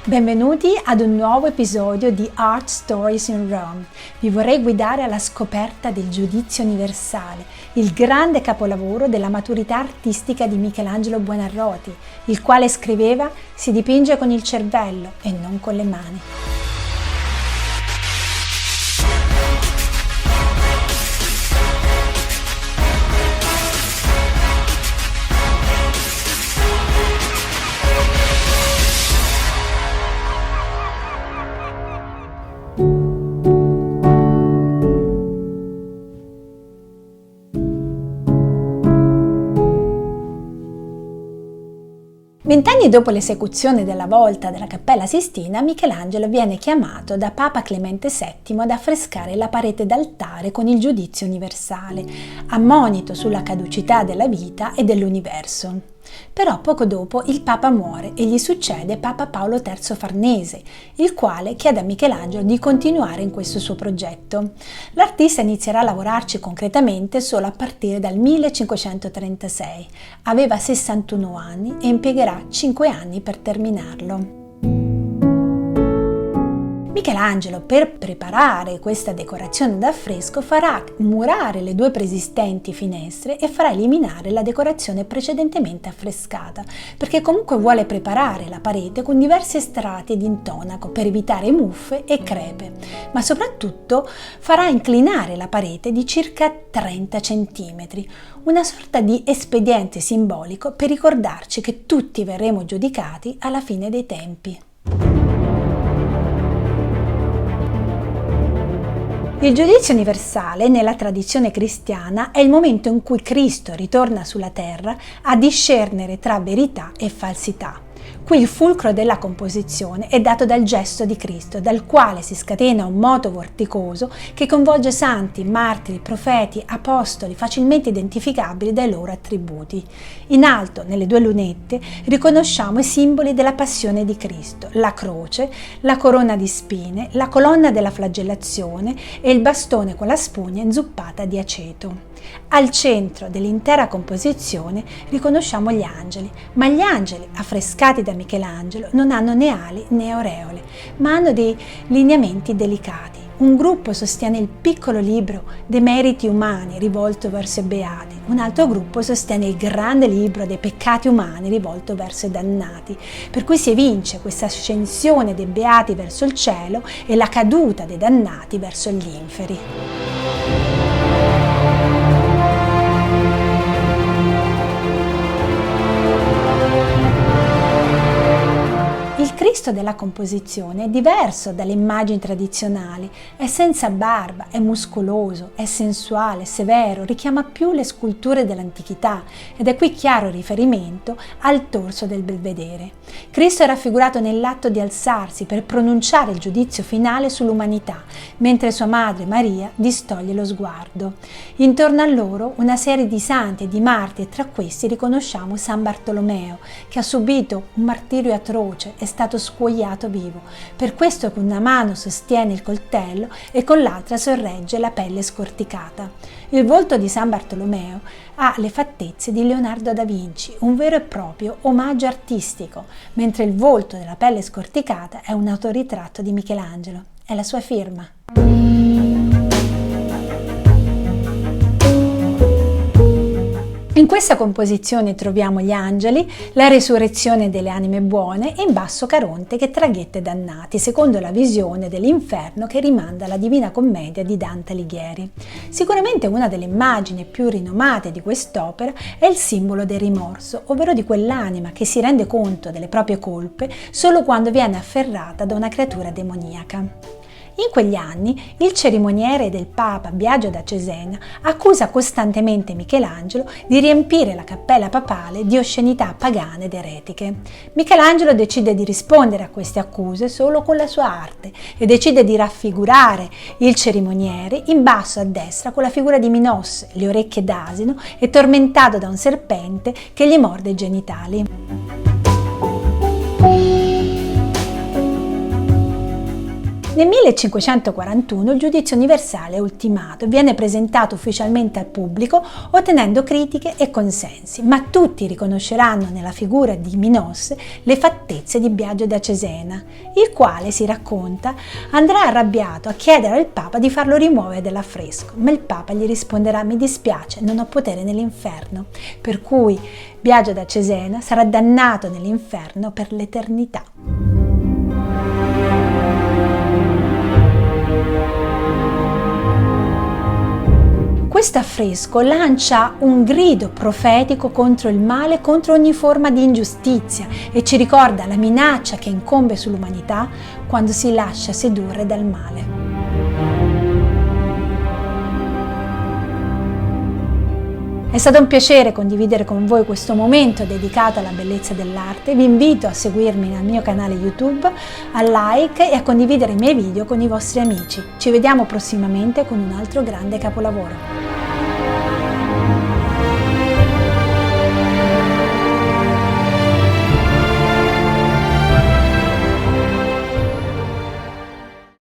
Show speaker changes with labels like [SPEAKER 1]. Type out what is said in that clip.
[SPEAKER 1] Benvenuti ad un nuovo episodio di Art Stories in Rome. Vi vorrei guidare alla scoperta del Giudizio Universale, il grande capolavoro della maturità artistica di Michelangelo Buonarroti, il quale scriveva: si dipinge con il cervello e non con le mani. Vent'anni dopo l'esecuzione della volta della Cappella Sistina, Michelangelo viene chiamato da Papa Clemente VII ad affrescare la parete d'altare con il Giudizio Universale, ammonito sulla caducità della vita e dell'universo. Però poco dopo il Papa muore e gli succede Papa Paolo III Farnese, il quale chiede a Michelangelo di continuare in questo suo progetto. L'artista inizierà a lavorarci concretamente solo a partire dal 1536. Aveva 61 anni e impiegherà 5 anni per terminarlo. Michelangelo, per preparare questa decorazione d'affresco, farà murare le due preesistenti finestre e farà eliminare la decorazione precedentemente affrescata, perché comunque vuole preparare la parete con diversi strati di intonaco per evitare muffe e crepe, ma soprattutto farà inclinare la parete di circa 30 cm, una sorta di espediente simbolico per ricordarci che tutti verremo giudicati alla fine dei tempi. Il giudizio universale, nella tradizione cristiana, è il momento in cui Cristo ritorna sulla terra a discernere tra verità e falsità. Qui il fulcro della composizione è dato dal gesto di Cristo, dal quale si scatena un moto vorticoso che coinvolge santi, martiri, profeti, apostoli, facilmente identificabili dai loro attributi. In alto, nelle due lunette, riconosciamo i simboli della passione di Cristo: la croce, la corona di spine, la colonna della flagellazione e il bastone con la spugna inzuppata di aceto. Al centro dell'intera composizione riconosciamo gli angeli, ma gli angeli affrescati da Michelangelo non hanno né ali né aureole, ma hanno dei lineamenti delicati. Un gruppo sostiene il piccolo libro dei meriti umani rivolto verso i beati, un altro gruppo sostiene il grande libro dei peccati umani rivolto verso i dannati, per cui si evince questa ascensione dei beati verso il cielo e la caduta dei dannati verso gli inferi. Il Cristo della composizione è diverso dalle immagini tradizionali, è senza barba, è muscoloso, è sensuale, severo, richiama più le sculture dell'antichità ed è qui chiaro riferimento al torso del Belvedere. Cristo è raffigurato nell'atto di alzarsi per pronunciare il giudizio finale sull'umanità, mentre sua madre Maria distoglie lo sguardo. Intorno a loro una serie di santi e di martiri e tra questi riconosciamo San Bartolomeo, che ha subito un martirio atroce, è stato scuoiato vivo, per questo con una mano sostiene il coltello e con l'altra sorregge la pelle scorticata. Il volto di San Bartolomeo ha le fattezze di Leonardo da Vinci, un vero e proprio omaggio artistico, mentre il volto della pelle scorticata è un autoritratto di Michelangelo, è la sua firma. In questa composizione troviamo gli angeli, la resurrezione delle anime buone e in basso Caronte che traghetta i dannati, secondo la visione dell'inferno che rimanda alla Divina Commedia di Dante Alighieri. Sicuramente una delle immagini più rinomate di quest'opera è il simbolo del rimorso, ovvero di quell'anima che si rende conto delle proprie colpe solo quando viene afferrata da una creatura demoniaca. In quegli anni il cerimoniere del Papa Biagio da Cesena accusa costantemente Michelangelo di riempire la cappella papale di oscenità pagane ed eretiche. Michelangelo decide di rispondere a queste accuse solo con la sua arte e decide di raffigurare il cerimoniere in basso a destra con la figura di Minosse, le orecchie d'asino e tormentato da un serpente che gli morde i genitali. Nel 1541 il giudizio universale è ultimato, viene presentato ufficialmente al pubblico ottenendo critiche e consensi, ma tutti riconosceranno nella figura di Minos le fattezze di Biagio da Cesena, il quale, si racconta, andrà arrabbiato a chiedere al Papa di farlo rimuovere dall'affresco, ma il Papa gli risponderà: mi dispiace, non ho potere nell'inferno, per cui Biagio da Cesena sarà dannato nell'inferno per l'eternità. Questo affresco lancia un grido profetico contro il male, contro ogni forma di ingiustizia, e ci ricorda la minaccia che incombe sull'umanità quando si lascia sedurre dal male. È stato un piacere condividere con voi questo momento dedicato alla bellezza dell'arte. Vi invito a seguirmi nel mio canale YouTube, a like e a condividere i miei video con i vostri amici. Ci vediamo prossimamente con un altro grande capolavoro.